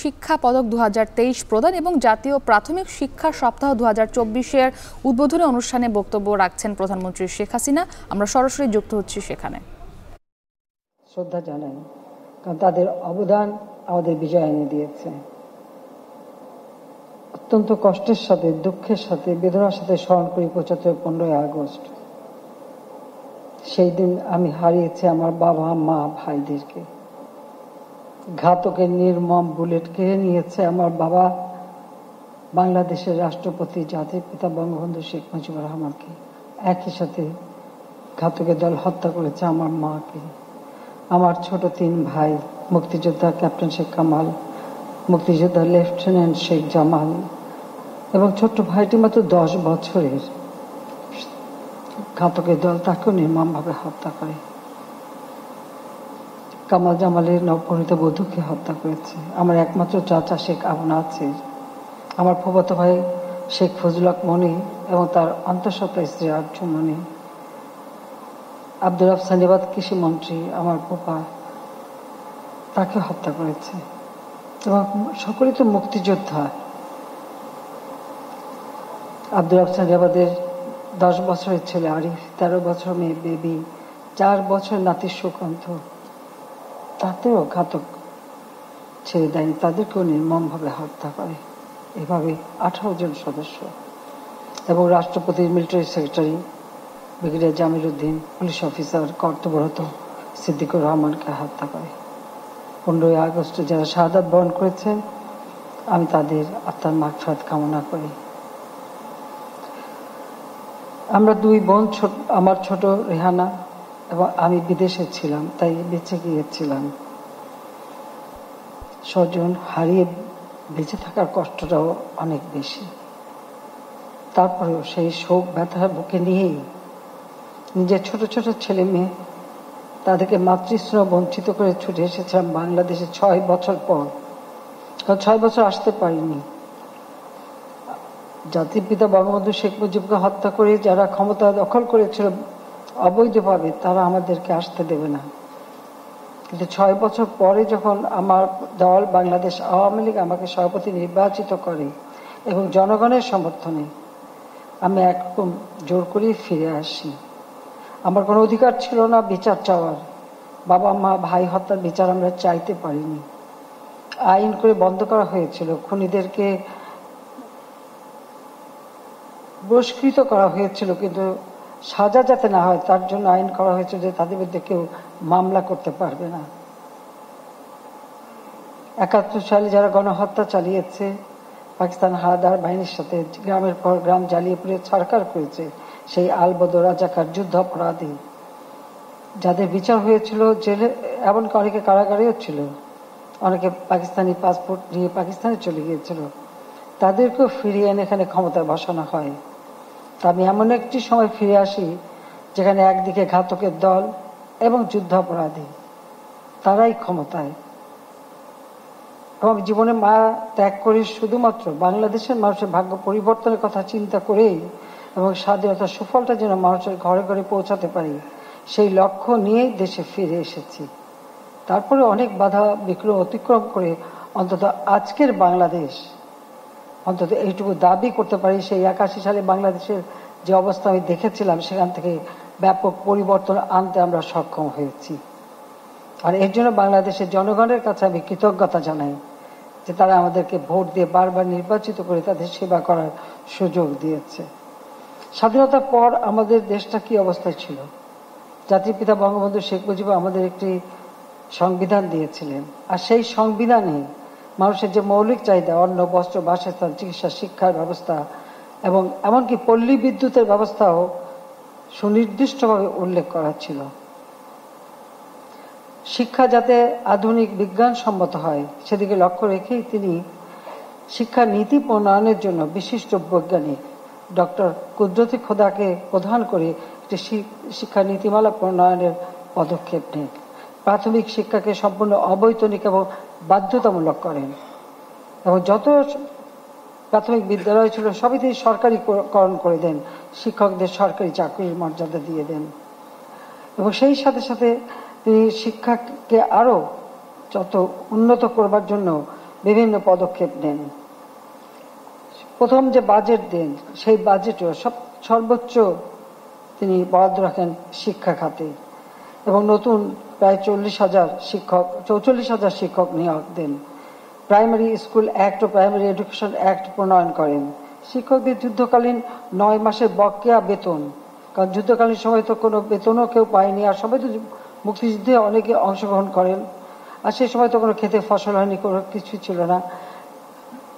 শিক্ষা পদক 2023 প্রদান এবং জাতীয় প্রাথমিক শিক্ষা সপ্তাহ 2024-এর উদ্বোধনী অনুষ্ঠানে বক্তব্য রাখছেন প্রধানমন্ত্রী শেখ হাসিনা। আমরা সরাসরি যুক্ত হচ্ছি সেখানে। শ্রদ্ধা জানাই, কারণ তাদের অবদান আমাদের বিজয় এনে দিয়েছে। অত্যন্ত কষ্টের সাথে, দুঃখের সাথে, বেদনার সাথে স্মরণ করি 15ই আগস্ট। সেই দিন আমি হারিয়েছি আমার বাবা, মা, ভাইদেরকে। ঘাতকের নির্মম বুলেট কেড়ে নিয়েছে আমার বাবা, বাংলাদেশের রাষ্ট্রপতি, জাতির পিতা বঙ্গবন্ধু শেখ মুজিবুর রহমানকে। একই সাথে ঘাতকের দল হত্যা করেছে আমার মাকে। আমার ছোট 3 ভাই, মুক্তিযোদ্ধা ক্যাপ্টেন শেখ কামাল, মুক্তিযোদ্ধা লেফটেন্যান্ট শেখ জামাল এবং ছোট্ট ভাইটি মাত্র 10 বছরের। ঘাতকের দল তাকেও নির্মমভাবে হত্যা করে। কামাল জামালের নবপরিণীত বধূকে হত্যা করেছে। আমার একমাত্র চাচা শেখ আবু নাসির, আমার ফুফাতো ভাই শেখ ফজলুল হক মনি এবং তার অন্তঃসত্ত্বা স্ত্রী আরজু মনি, আব্দুল সানিবাদ কৃষিমন্ত্রী আমার ফুফা, তাকে হত্যা করেছে। এবং সকলেই তো মুক্তিযোদ্ধা। আব্দুল সানিবাদের 10 বছরের ছেলে আরিফ, 13 বছর মেয়ে বেবি, 4 বছর নাতি সুকান্ত, তাতেও ঘাতক ছেড়ে দেয়নি, তাদেরকেও নির্মমভাবে হত্যা করে। এভাবে 18 জন সদস্য এবং রাষ্ট্রপতির military secretary brigadier Jamil Uddin, police officer কর্তব্যরত সিদ্দিকুর রহমানকে হত্যা করে। 15ই আগস্টে যারা শাহাদাত বরণ করেছেন, আমি তাদের আত্মার মাগফিরাত কামনা করি। আমরা 2 বোন, আমার ছোট রেহানা এবং আমি বিদেশে ছিলাম, তাই বেঁচে গিয়েছিলাম। স্বজন হারিয়ে বেঁচে থাকার কষ্টটাও অনেক বেশি। তারপরেও সেই শোক ব্যথা বুকে নিয়েই নিজের ছোট ছোট ছেলে মেয়ে, তাদেরকে মাতৃস্নেহ বঞ্চিত করে ছুটে এসেছিলাম বাংলাদেশে 6 বছর পর। কারণ 6 বছর আসতে পারিনি। জাতির পিতা বঙ্গবন্ধু শেখ মুজিবকে হত্যা করে যারা ক্ষমতা দখল করেছিল অবৈধভাবে, তারা আমাদেরকে আসতে দেবে না। কিন্তু 6 বছর পরে যখন আমার দল বাংলাদেশ আওয়ামী লীগ আমাকে সভাপতি নির্বাচিত করে এবং জনগণের সমর্থনে আমি একদম জোর করে ফিরে আসি। আমার কোনো অধিকার ছিল না বিচার চাওয়ার। বাবা, মা, ভাই হত্যার বিচার আমরা চাইতে পারিনি। আইন করে বন্ধ করা হয়েছিল। খুনিদেরকে পুরস্কৃত করা হয়েছিল, কিন্তু সাজা যাতে না হয় তার জন্য আইন করা হয়েছে যে তাদের বিরুদ্ধে কেউ মামলা করতে পারবে না। 71 সালে যারা গণহত্যা চালিয়েছে, পাকিস্তান হানাদার বাহিনীর সাথে গ্রামের পর গ্রাম জ্বালিয়ে পুড়িয়ে ছারখার করেছে, সেই আলবদর রাজাকার যুদ্ধ অপরাধী যাদের বিচার হয়েছিল জেলে, এমনকি অনেকে কারাগারেও ছিল, অনেকে পাকিস্তানি পাসপোর্ট নিয়ে পাকিস্তানে চলে গিয়েছিল, তাদেরকেও ফিরিয়ে এনে এখানে ক্ষমতায় বসানো হয়। তা আমি এমন একটি সময় ফিরে আসি যেখানে একদিকে ঘাতকের দল এবং যুদ্ধ অপরাধী তারাই ক্ষমতায়। এবং জীবনে মায়া ত্যাগ করে শুধুমাত্র বাংলাদেশের মানুষের ভাগ্য পরিবর্তনের কথা চিন্তা করেই এবং স্বাধীনতার সুফলটা যেন মানুষের ঘরে ঘরে পৌঁছাতে পারি, সেই লক্ষ্য নিয়েই দেশে ফিরে এসেছি। তারপরে অনেক বাধা বিঘ্ন অতিক্রম করে অন্তত আজকের বাংলাদেশ, অন্তত এইটুকু দাবি করতে পারি, সেই 81 সালে বাংলাদেশের যে অবস্থা আমি দেখেছিলাম সেখান থেকে ব্যাপক পরিবর্তন আনতে আমরা সক্ষম হয়েছি। আর এর জন্য বাংলাদেশের জনগণের কাছে আমি কৃতজ্ঞতা জানাই যে তারা আমাদেরকে ভোট দিয়ে বারবার নির্বাচিত করে তাদের সেবা করার সুযোগ দিয়েছে। স্বাধীনতার পর আমাদের দেশটা কি অবস্থায় ছিল? জাতির পিতা বঙ্গবন্ধু শেখ মুজিব আমাদের একটি সংবিধান দিয়েছিলেন, আর সেই সংবিধানে মানুষের যে মৌলিক চাহিদা, অন্ন, বস্ত্র, বাসস্থান, চিকিৎসা, শিক্ষার ব্যবস্থা এবং এমনকি পল্লী বিদ্যুতের ব্যবস্থাও সুনির্দিষ্টভাবে উল্লেখ করা ছিল। শিক্ষা যাতে আধুনিক বিজ্ঞানসম্মত হয় সেদিকে লক্ষ্য রেখেই তিনি শিক্ষা নীতি প্রণয়নের জন্য বিশিষ্ট বৈজ্ঞানিক ডক্টর কুদরতি খোদাকে প্রধান করে একটি শিক্ষা নীতিমালা প্রণয়নের পদক্ষেপ নেন। প্রাথমিক শিক্ষাকে সম্পূর্ণ অবৈতনিক এবং বাধ্যতামূলক করেন এবং যত প্রাথমিক বিদ্যালয় ছিল সবই তিনি সরকারিকরণ করে দেন, শিক্ষকদের সরকারি চাকরির মর্যাদা দিয়ে দেন এবং সেই সাথে সাথে তিনি শিক্ষাকে আরো যত উন্নত করবার জন্য বিভিন্ন পদক্ষেপ নেন। প্রথম যে বাজেট দেন সেই বাজেটেও সর্বোচ্চ তিনি বরাদ্দ রাখেন শিক্ষা খাতে এবং নতুন প্রায় 44,000 শিক্ষক নিয়োগ দেন। প্রাইমারি স্কুল অ্যাক্ট ও প্রাইমারি এডুকেশন অ্যাক্ট প্রণয়ন করেন। শিক্ষকদের যুদ্ধকালীন 9 মাসের বকেয়া বেতন, কারণ যুদ্ধকালীন সময় তো কোনো বেতনও কেউ পায়নি, আর সবাই তো মুক্তিযুদ্ধে অনেকে অংশগ্রহণ করেন, আর সেই সময় তো কোনো খেতে ফসল হয়নি, কোনো কিছু ছিল না।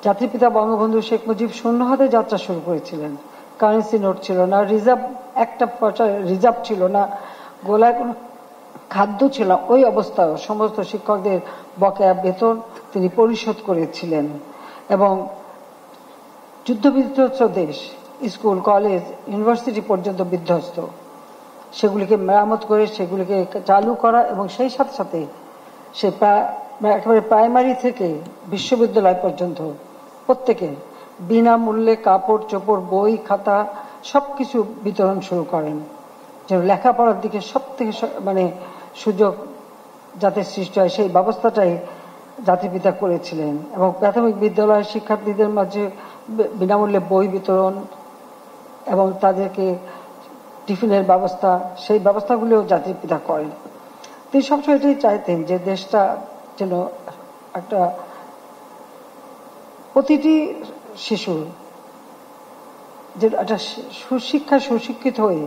জাতির পিতা বঙ্গবন্ধু শেখ মুজিব শূন্য হাতে যাত্রা শুরু করেছিলেন। কারেন্সি নোট ছিল না, রিজার্ভ একটা পয়সা রিজার্ভ ছিল না, গোলায় কোনো খাদ্য ছিল। ওই অবস্থায় সমস্ত শিক্ষকদের বকেয়া বেতন তিনি পরিশোধ করেছিলেন এবং যুদ্ধবিধ্বস্ত দেশ, স্কুল, কলেজ, ইউনিভার্সিটি পর্যন্ত বিধ্বস্ত, সেগুলিকে মেরামত করে সেগুলিকে চালু করা এবং সেই সাথে সাথে সে একেবারে প্রাইমারি থেকে বিশ্ববিদ্যালয় পর্যন্ত প্রত্যেকে বিনামূল্যে কাপড় চোপড়, বই, খাতা সবকিছু বিতরণ শুরু করেন, যেন লেখাপড়ার দিকে সব থেকে সুযোগ যাতে সৃষ্টি হয় সেই ব্যবস্থাটাই জাতির পিতা করেছিলেন। এবং প্রাথমিক বিদ্যালয়ের শিক্ষার্থীদের মাঝে বিনামূল্যে বই বিতরণ এবং তাদেরকে টিফিনের ব্যবস্থা, সেই ব্যবস্থাগুলিও জাতির পিতা করেন। তিনি সবসময় এটাই চাইতেন যে দেশটা যেন একটা প্রতিটি শিশু যে একটা সুশিক্ষিত হয়ে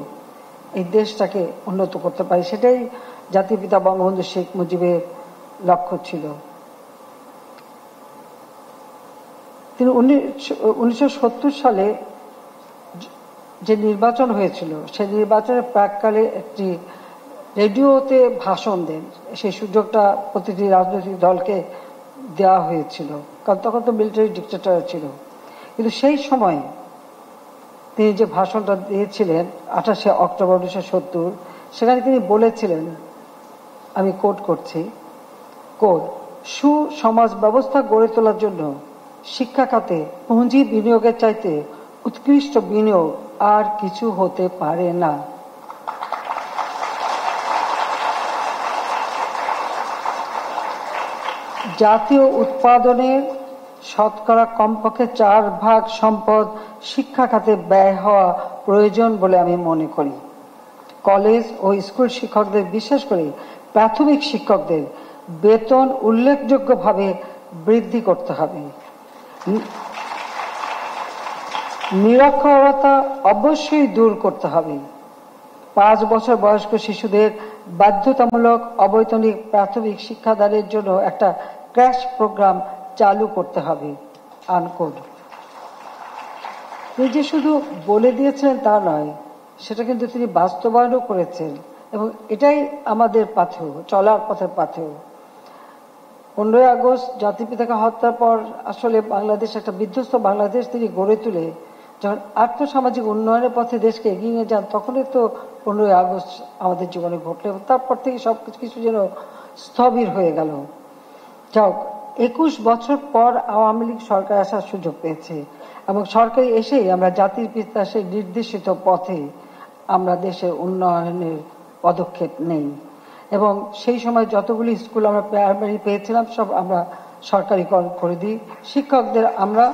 এই দেশটাকে উন্নত করতে পারে, সেটাই জাতির পিতা বঙ্গবন্ধু শেখ মুজিবের লক্ষ্য ছিল। তিনি 1970 সালে যে নির্বাচন হয়েছিল সেই নির্বাচনের প্রাককালে একটি রেডিওতে ভাষণ দেন। সেই সুযোগটা প্রতিটি রাজনৈতিক দলকে দেওয়া হয়েছিল, কারণ তখন তো মিলিটারি ডিক্টেটর ছিল। কিন্তু সেই সময় তিনি যে ভাষণটা দিয়েছিলেন 28 অক্টোবর 1970, সেখানে তিনি বলেছিলেন, আমি কোট করছি, সুসমাজ ব্যবস্থা গড়ে তোলার জন্য শিক্ষা খাতে পুঁজি বিনিয়োগের চাইতে উৎকৃষ্ট বিনিয়োগ আর কিছু হতে পারে না। জাতীয় উৎপাদনের শতকরা কমপক্ষে 4 ভাগ সম্পদ শিক্ষা খাতে ব্যয় হওয়া প্রয়োজন বলে আমি মনে করি। কলেজ ও স্কুল শিক্ষকদের, বিশেষ করে প্রাথমিক শিক্ষকদের বেতন উল্লেখযোগ্যভাবে বৃদ্ধি করতে হবে। নিরক্ষরতা অবশ্যই দূর করতে হবে। 5 বছর বয়স্ক শিশুদের বাধ্যতামূলক অবৈতনিক প্রাথমিক শিক্ষাদানের জন্য একটা ক্র্যাশ প্রোগ্রাম চালু করতে হবে। আনকোড। তিনি যে শুধু বলে দিয়েছিলেন তা নয়, সেটা কিন্তু তিনি বাস্তবায়নও করেছেন এবং এটাই আমাদের পাথেয়, চলার পথের পাথেয়। 15 আগস্ট জাতির পিতাকে হত্যার পর আসলে বাংলাদেশ একটা বিধ্বস্ত বাংলাদেশ তিনি গড়ে তুলে যখন আর্থসামাজিক উন্নয়নের পথে দেশকে এগিয়ে নিয়ে যান, তখনই তো 15 আগস্ট আমাদের জীবনে ঘটল এবং তারপর থেকে সবকিছু যেন স্থবির হয়ে গেল। যাক, 21 বছর পর আওয়ামী লীগ সরকার আসার সুযোগ পেয়েছে এবং সরকার এসেই আমরা জাতির পিতা সেই নির্দেশিত পথে আমরা দেশের উন্নয়নের পদক্ষেপ নেই এবং সেই সময় যতগুলি স্কুল আমরা প্রাইমারি পেয়েছিলাম সব আমরা সরকারিকরণ করে দিই। শিক্ষকদের আমরা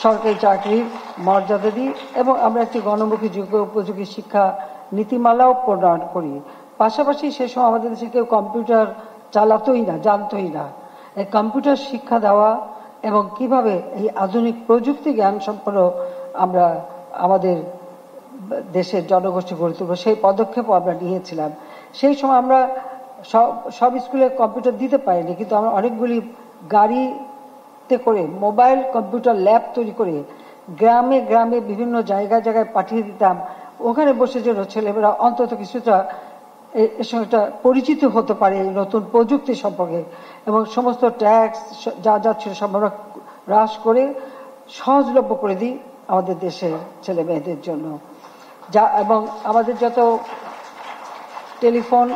সরকারি চাকরির মর্যাদা দিই এবং আমরা একটি গণমুখী যোগ্য উপযোগী শিক্ষা নীতিমালাও প্রণয়ন করি। পাশাপাশি সে সময় আমাদের দেশে কেউ কম্পিউটার চালাতোই না, জানতোই না। এই কম্পিউটার শিক্ষা দেওয়া এবং কিভাবে এই আধুনিক প্রযুক্তি জ্ঞান সম্পন্ন আমরা আমাদের দেশের জনগোষ্ঠী গড়ে তুলব, সেই পদক্ষেপও আমরা নিয়েছিলাম। সেই সময় আমরা সব স্কুলে কম্পিউটার দিতে পারিনি, কিন্তু আমরা অনেকগুলি গাড়িতে করে মোবাইল কম্পিউটার ল্যাব তৈরি করে গ্রামে গ্রামে বিভিন্ন জায়গায় জায়গায় পাঠিয়ে দিতাম। ওখানে বসে যেন ছেলেমেয়েরা অন্তত কিছুটা এর সঙ্গে একটা পরিচিত হতে পারে এই নতুন প্রযুক্তি সম্পর্কে এবং সমস্ত ট্যাক্স যা যা ছিল সব আমরা হ্রাস করে সহজলভ্য করে দিই আমাদের দেশের ছেলে মেয়েদের জন্য। যা এবং আমাদের যত টেলিফোন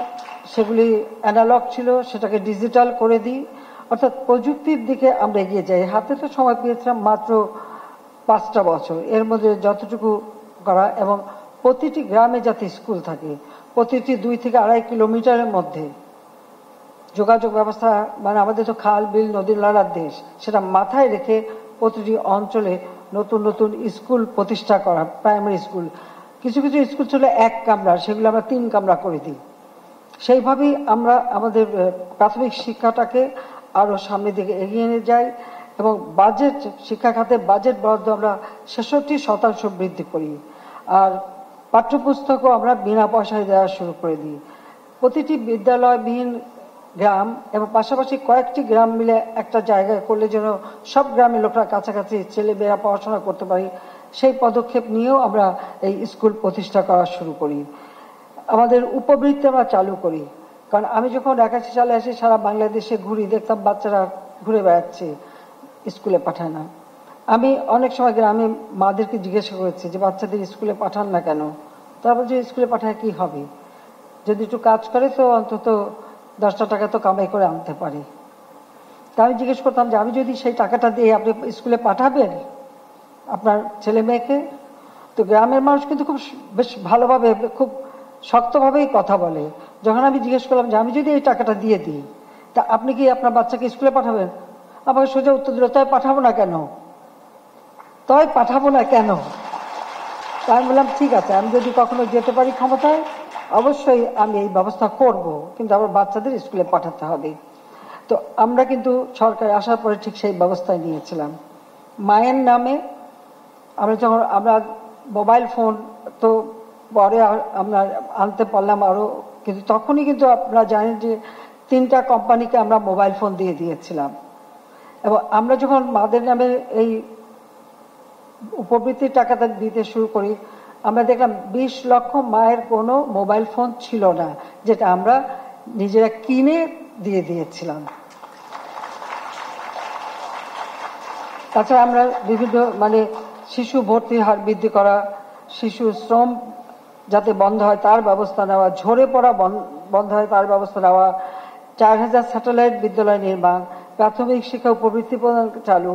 সেগুলি অ্যানালগ ছিল সেটাকে ডিজিটাল করে দিই, অর্থাৎ প্রযুক্তির দিকে আমরা এগিয়ে যাই। হাতে তো সময় পেয়েছিলাম মাত্র 5টা বছর, এর মধ্যে যতটুকু করা এবং প্রতিটি গ্রামে যাতে স্কুল থাকে, প্রতিটি 2 থেকে 2.5 কিলোমিটারের মধ্যে যোগাযোগ ব্যবস্থা, মানে আমাদের তো খাল বিল নদী নালার দেশ, সেটা মাথায় রেখে প্রতিটি অঞ্চলে নতুন নতুন স্কুল প্রতিষ্ঠা করা, প্রাইমারি স্কুল। কিছু কিছু স্কুল ছিল 1 কামরা, সেগুলো আমরা 3 কামরা করে দিই। সেইভাবেই আমরা আমাদের প্রাথমিক শিক্ষাটাকে আরো সামনের দিকে এগিয়ে নিয়ে যাই এবং বাজেট, শিক্ষা খাতে বাজেট বরাদ্দ আমরা 66% বৃদ্ধি করি। আর পাঠ্যপুস্তকও আমরা বিনা পয়সায় দেওয়া শুরু করে দিই। প্রতিটি বিদ্যালয়বিহীন গ্রাম এবং পাশাপাশি কয়েকটি গ্রাম মিলে একটা জায়গায় করলে যেন সব গ্রামের লোকরা কাছাকাছি ছেলেমেয়েরা পড়াশোনা করতে পারি, সেই পদক্ষেপ নিয়েও আমরা এই স্কুল প্রতিষ্ঠা করা শুরু করি। আমাদের উপবৃত্তি আমরা চালু করি, কারণ আমি যখন 81 সালে আসি সারা বাংলাদেশে ঘুরি, দেখতাম বাচ্চারা ঘুরে বেড়াচ্ছে, স্কুলে পাঠায় না। আমি অনেক সময় গ্রামে মাদেরকে জিজ্ঞাসা করেছি যে বাচ্চাদের স্কুলে পাঠান না কেন। তারপর যে স্কুলে পাঠায় কি হবে, যদি একটু কাজ করে তো অন্তত 10টা টাকা তো কামাই করে আনতে পারে। তা আমি জিজ্ঞেস করতাম যে আমি যদি সেই টাকাটা দিয়ে আপনি স্কুলে পাঠাবেন আপনার ছেলে মেয়েকে? তো গ্রামের মানুষ কিন্তু খুব বেশ ভালোভাবে, খুব শক্তভাবেই কথা বলে। যখন আমি জিজ্ঞেস করলাম যে আমি যদি এই টাকাটা দিয়ে দিই তা আপনি কি আপনার বাচ্চাকে স্কুলে পাঠাবেন? আমাকে সোজা উত্তর দিল, তাই পাঠাবো না কেন, তাই পাঠাবো না কেন। তাই আমি বললাম ঠিক আছে, আমি যদি কখনো যেতে পারি ক্ষমতায় অবশ্যই আমি এই ব্যবস্থা করব, কিন্তু আমার বাচ্চাদের স্কুলে পাঠাতে হবে। তো আমরা কিন্তু সরকারে আসার পরে ঠিক সেই ব্যবস্থায় নিয়েছিলাম। মায়ের নামে আমরা মোবাইল ফোন তো পরে আমরা আনতে পারলাম আরো, কিন্তু তখনই কিন্তু আপনারা জানেন যে 3টা কোম্পানিকে আমরা মোবাইল ফোন দিয়ে দিয়েছিলাম। এবং আমরা যখন মাদের নামে এই উপবৃত্তির টাকাটা দিতে শুরু করি, আমরা দেখলাম 20 লক্ষ মায়ের কোনো মোবাইল ফোন ছিল না, যেটা আমরা নিজেরা কিনে দিয়ে দিয়েছিলাম। তাছাড়া আমরা বিভিন্ন শিশু ভর্তির হার বৃদ্ধি করা, শিশু শ্রম যাতে বন্ধ হয় তার ব্যবস্থা নেওয়া, ঝরে পড়া বন্ধ হয় তার ব্যবস্থা নেওয়া, 4000 স্যাটেলাইট বিদ্যালয় নির্মাণ, প্রাথমিক শিক্ষা উপবৃত্তি প্রদান চালু,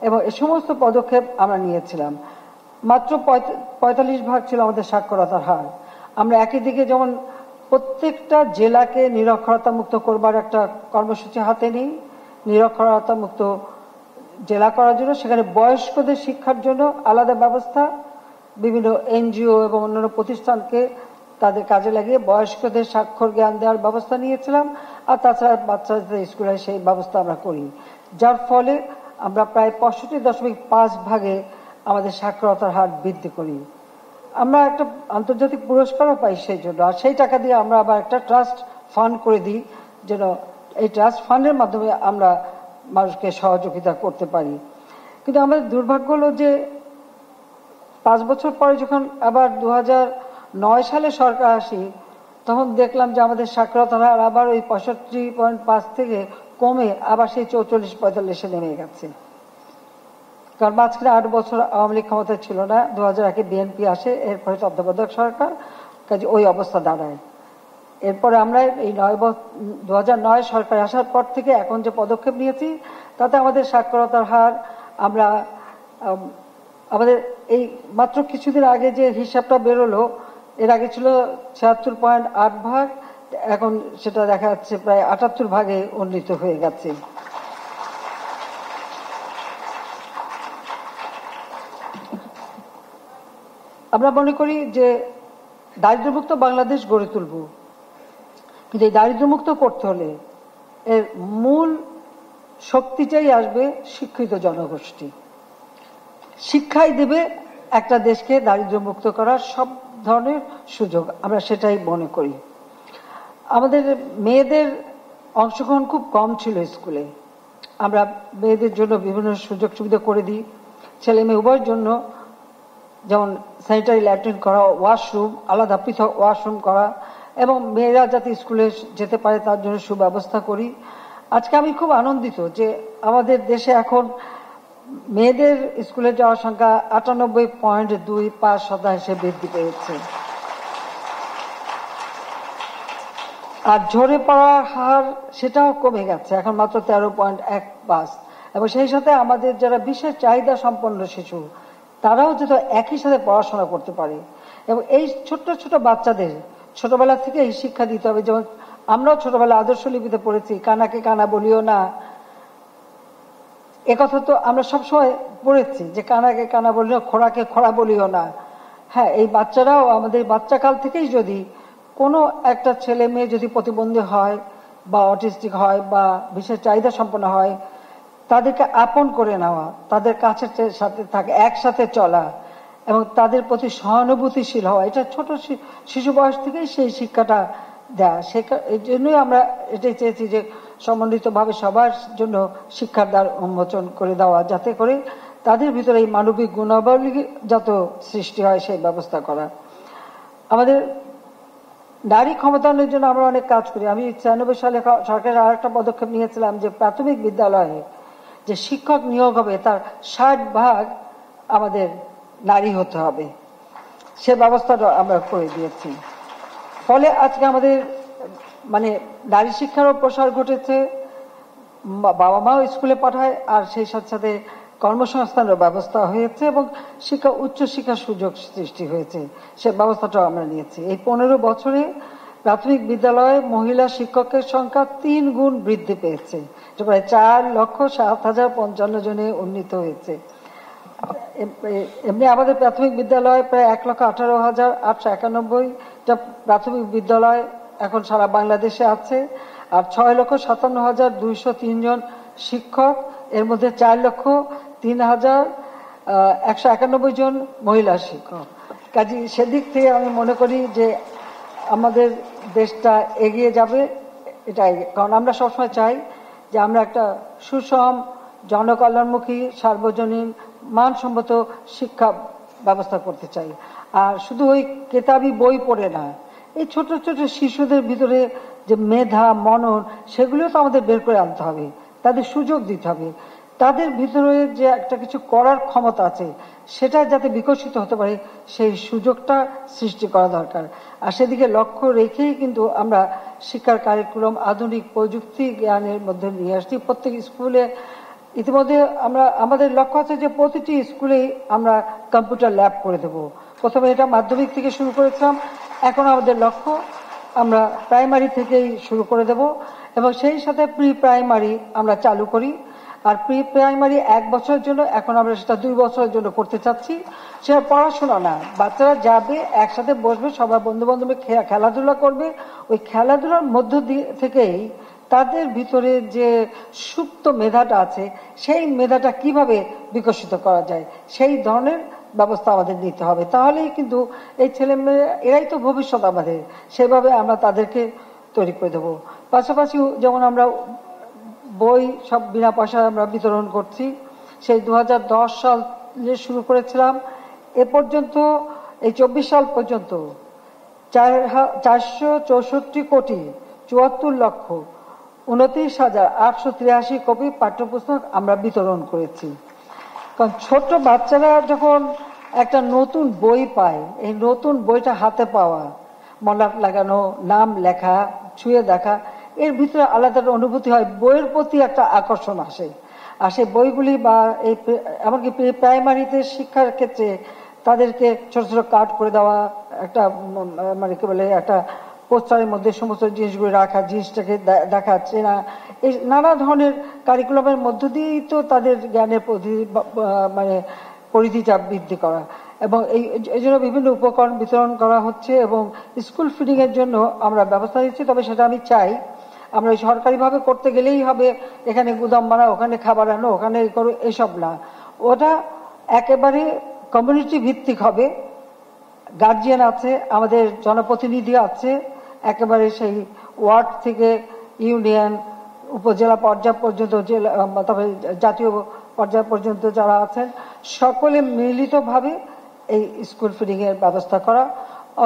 এবং এ সমস্ত পদক্ষেপ আমরা নিয়েছিলাম। মাত্র 45% ছিল আমাদের সাক্ষরতার হার। আমরা একই দিকে যেমন প্রত্যেকটা জেলাকে নিরক্ষরতা মুক্ত করবার একটা কর্মসূচি হাতে নিই, নিরক্ষরতা মুক্ত জেলা করার জন্য সেখানে বয়স্কদের শিক্ষার জন্য আলাদা ব্যবস্থা, বিভিন্ন এনজিও এবং অন্যান্য প্রতিষ্ঠানকে তাদের কাজে লাগিয়ে বয়স্কদের স্বাক্ষর জ্ঞান দেওয়ার ব্যবস্থা নিয়েছিলাম। আর তাছাড়া বাচ্চাদের স্কুলে সেই ব্যবস্থা আমরা করি, যার ফলে আমরা প্রায় 65.5% আমাদের সাক্ষরতার হার বৃদ্ধি করি। আমরা একটা আন্তর্জাতিক পুরস্কারও পাই সেই জন্য। আর সেই টাকা দিয়ে আমরা আবার একটা ট্রাস্ট ফান্ড করে দিই, যেন এই ট্রাস্ট ফান্ডের মাধ্যমে আমরা মানুষকে সহযোগিতা করতে পারি। কিন্তু আমাদের দুর্ভাগ্য হলো যে 5 বছর পরে যখন আবার 2009 সালে সরকার আসি, তখন দেখলাম যে আমাদের সাক্ষরতার হার আবার ওই 65.5 থেকে কমে আবার সেই 44-45-এ নেমে গেছে। কারণ মাঝখানে 8 বছর আওয়ামী লীগ ক্ষমতায় ছিল না, 2001-এ বিএনপি আসে, এরপরে তত্ত্বাবধায়ক সরকার, কাজে ওই অবস্থা দাঁড়ায়। এরপরে আমরা এই 2009 সরকার আসার পর থেকে এখন যে পদক্ষেপ নিয়েছি তাতে আমাদের সাক্ষরতার হার আমরা আমাদের এই মাত্র কিছুদিন আগে যে হিসাবটা বেরোলো, এর আগে ছিল 76.8%, এখন সেটা দেখা যাচ্ছে প্রায় 78%-এ উন্নীত হয়ে গেছে। আমরা মনে করি যে দারিদ্র্যমুক্ত বাংলাদেশ গড়ে তুলব, কিন্তু এই দারিদ্র্যমুক্ত করতে হলে এর মূল শক্তিটাই আসবে শিক্ষিত জনগোষ্ঠী। শিক্ষাই দেবে একটা দেশকে দারিদ্র্যমুক্ত করার সব ধরনের সুযোগ, আমরা সেটাই মনে করি। আমাদের মেয়েদের অংশগ্রহণ খুব কম ছিল স্কুলে। আমরা মেয়েদের জন্য বিভিন্ন সুযোগ সুবিধা করে দিই, ছেলে মেয়ে উভয়ের জন্য, যেমন স্যানিটারি ল্যাট্রিন করা, ওয়াশরুম আলাদা পৃথক ওয়াশরুম করা, এবং মেয়েরা যাতে স্কুলে যেতে পারে তার জন্য সুব্যবস্থা করি। আজকে আমি খুব আনন্দিত যে আমাদের দেশে এখন মেয়েদের স্কুলে যাওয়ার সংখ্যা 98.25% বৃদ্ধি পেয়েছে। আর ঝরে পড়ার হার সেটাও কমে গেছে, এখন মাত্র 13.15। এবং সেই সাথে আমাদের যারা বিশেষ চাহিদা সম্পন্ন শিশু তারাও যাতে একই সাথে পড়াশোনা করতে পারে, এবং এই ছোট্ট ছোট বাচ্চাদের ছোটবেলা থেকে এই শিক্ষা দিতে হবে। যেমন আমরাও ছোটবেলায় আদর্শ লিপিতে পড়েছি, কানাকে কানা বলিও না, একথা তো আমরা সবসময় পড়েছি যে কানাকে কানা বলিও, খোড়াকে খোড়া বলিও না। হ্যাঁ, এই বাচ্চারাও আমাদের বাচ্চাকাল থেকেই যদি কোনো একটা ছেলে মেয়ে যদি প্রতিবন্ধী হয় বা অটিস্টিক হয় বা বিশেষ চাহিদা সম্পন্ন হয়, তাদেরকে আপন করে নেওয়া, তাদের কাছের সাথে থাকে, একসাথে চলা এবং তাদের প্রতি সহানুভূতিশীল হওয়া, এটা ছোট শিশু বয়স থেকেই সেই শিক্ষাটা দেয়া। এই জন্যই আমরা এটাই চেয়েছি যে সমন্বিতভাবে সবার জন্য শিক্ষার দ্বার উন্মোচন করে দেওয়া, যাতে করে তাদের ভিতরে এই মানবিক গুণাবলী যত সৃষ্টি হয় সেই ব্যবস্থা করা। আমাদের নারী ক্ষমতায়নের জন্য আমরা অনেক কাজ করি। আমি 96 সালে সরকারের আর একটা পদক্ষেপ নিয়েছিলাম যে প্রাথমিক বিদ্যালয়ে যে শিক্ষক নিয়োগ হবে তার 60% আমাদের নারী হতে হবে, সে ব্যবস্থাটা আমরা করে দিয়েছি। ফলে আজকে আমাদের মানে নারী শিক্ষারও প্রসার ঘটেছে, বাবা মাও স্কুলে পাঠায়, আর সেই সাথে সাথে কর্মসংস্থানের ব্যবস্থা হয়েছে এবং উচ্চশিক্ষার সুযোগ সৃষ্টি হয়েছে, সে ব্যবস্থাটাও আমরা নিয়েছি। এই 15 বছরে প্রাথমিক বিদ্যালয়ে মহিলা শিক্ষকের সংখ্যা 3 গুণ বৃদ্ধি পেয়েছে, প্রায় 4,07,055 জনে উন্নীত হয়েছে। এমনি আমাদের প্রাথমিক বিদ্যালয় প্রায় 1,18,891টা প্রাথমিক বিদ্যালয় এখন সারা বাংলাদেশে আছে, আর 6,57,203 জন শিক্ষক, এর মধ্যে 4,03,191 জন মহিলা শিক্ষক। কাজে সেদিক থেকে আমি মনে করি যে আমাদের দেশটা এগিয়ে যাবে, এটাই। কারণ আমরা সবসময় চাই যে আমরা একটা সুষম, জনকল্যাণমুখী, সার্বজনীন, মানসম্মত শিক্ষা ব্যবস্থা করতে চাই। আর শুধু ওই কেতাবি বই পড়ে না, এই ছোট ছোট শিশুদের ভিতরে যে মেধা, মনন, সেগুলো তো আমাদের বের করে আনতে হবে, তাদের সুযোগ দিতে হবে। তাদের ভিতরে যে একটা কিছু করার ক্ষমতা আছে সেটা যাতে বিকশিত হতে পারে সেই সুযোগটা সৃষ্টি করা দরকার। আর সেদিকে লক্ষ্য রেখেই কিন্তু আমরা শিক্ষার কারিকুলাম আধুনিক প্রযুক্তি জ্ঞানের মধ্যে নিয়ে আসছি প্রত্যেক স্কুলে। ইতিমধ্যে আমাদের লক্ষ্য আছে যে প্রতিটি স্কুলেই আমরা কম্পিউটার ল্যাব করে দেব। প্রথমে এটা মাধ্যমিক থেকে শুরু করেছিলাম, এখন আমাদের লক্ষ্য আমরা প্রাইমারি থেকেই শুরু করে দেব এবং সেই সাথে প্রি প্রাইমারি আমরা চালু করি। আর প্রি প্রাইমারি 1 বছরের জন্য, এখন আমরা সেটা 2 বছরের জন্য করতে চাচ্ছি। সেটা পড়াশোনা না, বাচ্চারা যাবে, একসাথে বসবে, সবাই বন্ধু বান্ধবে খেলাধুলা করবে। ওই খেলাধুলার মধ্য থেকেই তাদের ভিতরে যে সুপ্ত মেধাটা আছে সেই মেধাটা কিভাবে বিকশিত করা যায় সেই ধরনের ব্যবস্থা আমাদের নিতে হবে। তাহলেই কিন্তু এই ছেলে মেয়ে, এরাই তো ভবিষ্যৎ আমাদের, সেভাবে আমরা তাদেরকে তৈরি করে দেবো। পাশাপাশি যেমন আমরা বই সব বিনা পয়সায় আমরা বিতরণ করছি, সেই 2010 সালে শুরু করেছিলাম। এ পর্যন্ত এই 24 সাল পর্যন্ত 464,74,29,883 কপি পাঠ্যপুস্তক আমরা বিতরণ করেছি। কারণ ছোট বাচ্চারা যখন একটা নতুন বই পায়, এই নতুন বইটা হাতে পাওয়া, মলাট লাগানো, নাম লেখা, ছুঁয়ে দেখা, এর ভিতরে আলাদা অনুভূতি হয়, বইয়ের প্রতি একটা আকর্ষণ আসে। আর সেই বইগুলি বা এই এমনকি প্রাইমারিতে শিক্ষার ক্ষেত্রে তাদেরকে ছোট ছোট কার্ড করে দেওয়া, একটা মানে কি বলে, একটা পোস্টারের মধ্যে সমস্ত জিনিসগুলো রাখা, জিনিসটাকে দেখা, চেনা, এই নানা ধরনের কারিকুলামের মধ্য দিয়েই তো তাদের জ্ঞানের মানে পরিধিটা বৃদ্ধি করা। এবং এই জন্য বিভিন্ন উপকরণ বিতরণ করা হচ্ছে এবং স্কুল ফিডিং এর জন্য আমরা ব্যবস্থা নিচ্ছি। তবে সেটা আমি চাই আমরা সরকারিভাবে করতে গেলেই হবে, এখানে গুদাম বানাও, ওখানে খাবার আনো, ওখানে করো, এসব না। ওটা একেবারে কমিউনিটি ভিত্তিক হবে। গার্জিয়ান আছে, আমাদের জনপ্রতিনিধি আছে, একেবারে সেই ওয়ার্ড থেকে ইউনিয়ন, উপজেলা পর্যায় পর্যন্ত, জেলা, তবে জাতীয় পর্যায় পর্যন্ত যারা আছেন, সকলে মিলিতভাবে এই স্কুল ফিডিং এর ব্যবস্থা করা।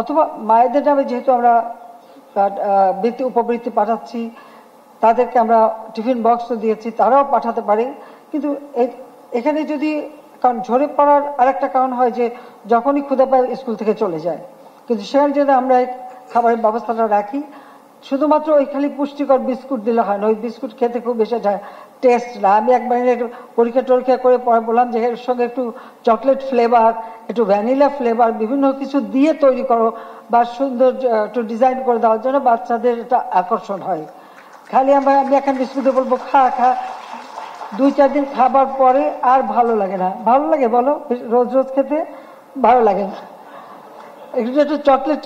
অথবা মায়েদের নামে যেহেতু আমরা উপবৃত্তি পাঠাচ্ছি, তাদেরকে আমরা টিফিন বক্স দিয়েছি, তারাও পাঠাতে পারে। কিন্তু এখানে যদি, কারণ ঝরে পড়ার আরেকটা কারণ হয় যে যখনই ক্ষুধা পায় স্কুল থেকে চলে যায়, কিন্তু সেখানে যদি আমরা খাবারের ব্যবস্থাটা রাখি শুধুমাত্র ওই খালি পুষ্টিকর বিস্কুট দিলে হয় না, ওই বিস্কুট খেতে খুব বেশি টেস্ট না। আমি একবার পরীক্ষা টরীক্ষা করে পরে বললাম যে এর সঙ্গে একটু চকলেট ফ্লেভার, একটু ভ্যানিলা ফ্লেভার বিভিন্ন কিছু দিয়ে তৈরি করো বা সুন্দর একটু ডিজাইন করে দেওয়ার জন্য বাচ্চাদের এটা আকর্ষণ হয়। খালি আমি এখন বিস্কুটে বলবো খা খা, 2-4 দিন খাবার পরে আর ভালো লাগে না। ভালো লাগে বলো? রোজ রোজ খেতে ভালো লাগে না। একটু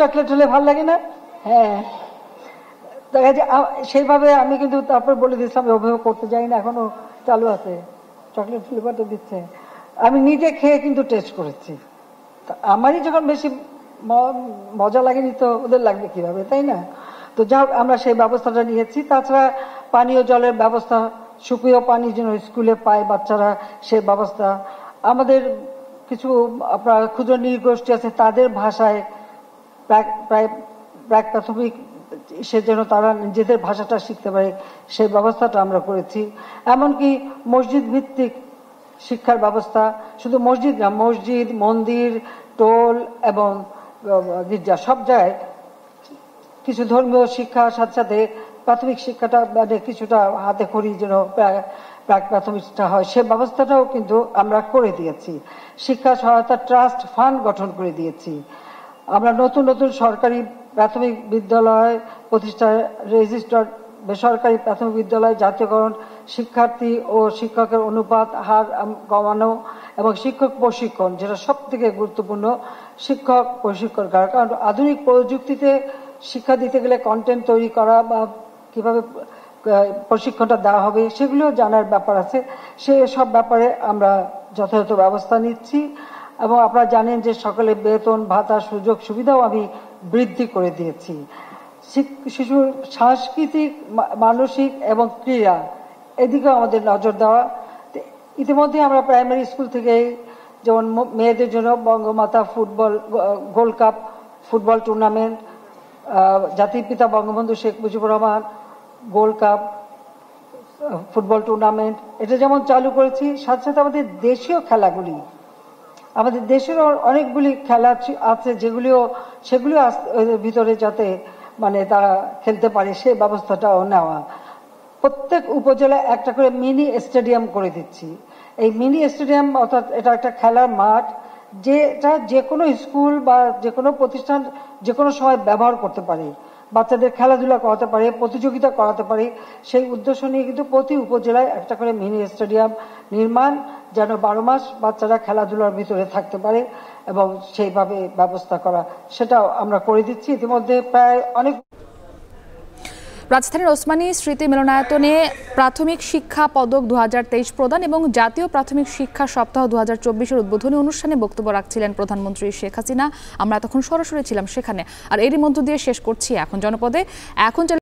চকলেট হলে ভালো লাগে না? হ্যাঁ, দেখা যায় সেইভাবে আমি কিন্তু তারপর বলে দিচ্ছিলাম অভিভাবক করতে যাই না, এখনো চালু আছে, চকলেট ফ্লেভারটা দিচ্ছে। আমি নিজে খেয়ে কিন্তু টেস্ট করেছি, আমারই যখন বেশি মজা লাগেনি তো ওদের লাগবে কিভাবে, তাই না? তো যা আমরা সেই ব্যবস্থাটা নিয়েছি। তাছাড়া পানীয় জলের ব্যবস্থা, সুপেয় পানি যেন স্কুলে পায় বাচ্চারা, সেই ব্যবস্থা। আমাদের কিছু আপনার ক্ষুদ্র নৃগোষ্ঠী আছে, তাদের ভাষায় প্রায় প্রাথমিক সে যেন তারা নিজেদের ভাষাটা শিখতে পারে, সেই ব্যবস্থাটা আমরা করেছি। এমনকি মসজিদ ভিত্তিক শিক্ষার ব্যবস্থা, শুধু মসজিদ না, মসজিদ, মন্দির, টোল এবং গির্জা সব জায়গায় কিছু ধর্মীয় শিক্ষার সাথে সাথে প্রাথমিক শিক্ষাটা মানে কিছুটা হাতে খড়ি যেন প্রাক প্রাথমিকটা হয়, সে ব্যবস্থাটাও কিন্তু আমরা করে দিয়েছি। শিক্ষা সহায়তা ট্রাস্ট ফান্ড গঠন করে দিয়েছি। আমরা নতুন সরকারি প্রাথমিক বিদ্যালয় প্রতিষ্ঠা, রেজিস্টার্ড বেসরকারি প্রাথমিক বিদ্যালয় জাতীয়করণ, শিক্ষার্থী ও শিক্ষকের অনুপাত হার কমানো এবং শিক্ষক প্রশিক্ষণ, যেটা সব থেকে গুরুত্বপূর্ণ, শিক্ষক প্রশিক্ষণ করা। কারণ আধুনিক প্রযুক্তিতে শিক্ষা দিতে গেলে কন্টেন্ট তৈরি করা বা কিভাবে প্রশিক্ষণটা দেওয়া হবে সেগুলিও জানার ব্যাপার আছে। সব ব্যাপারে আমরা যথাযথ ব্যবস্থা নিচ্ছি। এবং আপনারা জানেন যে সকলের বেতন ভাতা সুযোগ সুবিধাও আমি বৃদ্ধি করে দিয়েছি। শিশুর সাংস্কৃতিক, মানসিক এবং ক্রীড়া, এদিকেও আমাদের নজর দেওয়া। ইতিমধ্যে আমরা প্রাইমারি স্কুল থেকে যেমন মেয়েদের জন্য Bangamata football gold cup football tournament, জাতির পিতা Bangabandhu Sheikh Mujibur Rahman gold cup football tournament, এটা যেমন চালু করেছি, সাথে সাথে আমাদের দেশীয় খেলাগুলি, আমাদের দেশের অনেকগুলি খেলা আছে সেগুলিও ভিতরে যাতে মানে তারা খেলতে পারে সেই ব্যবস্থাটাও নেওয়া। প্রত্যেক উপজেলায় একটা করে মিনি স্টেডিয়াম করে দিচ্ছি। এই মিনি স্টেডিয়াম অর্থাৎ এটা একটা খেলার মাঠ, যেটা যে কোনো স্কুল বা যে কোনো প্রতিষ্ঠান যে কোনো সময় ব্যবহার করতে পারে, বাচ্চাদের খেলাধুলা করাতে পারে, প্রতিযোগিতা করাতে পারে। সেই উদ্দেশ্য নিয়ে কিন্তু প্রতি উপজেলায় একটা করে মিনি স্টেডিয়াম নির্মাণ, যেন 12 মাস বাচ্চারা খেলাধুলার ভিতরে থাকতে পারে এবং সেইভাবে ব্যবস্থা করা, সেটাও আমরা করে দিচ্ছি। ইতিমধ্যে প্রায় অনেক রাজধানীর ওসমানী স্মৃতি মিলনায়তনে প্রাথমিক শিক্ষা পদক 2023 প্রদান এবং জাতীয় প্রাথমিক শিক্ষা সপ্তাহ 2024-এর উদ্বোধনী অনুষ্ঠানে বক্তব্য রাখছিলেন প্রধানমন্ত্রী শেখ হাসিনা। আমরা তখন সরাসরি ছিলাম সেখানে। আর এরই মধ্য দিয়ে শেষ করছি এখন জনপদে। এখন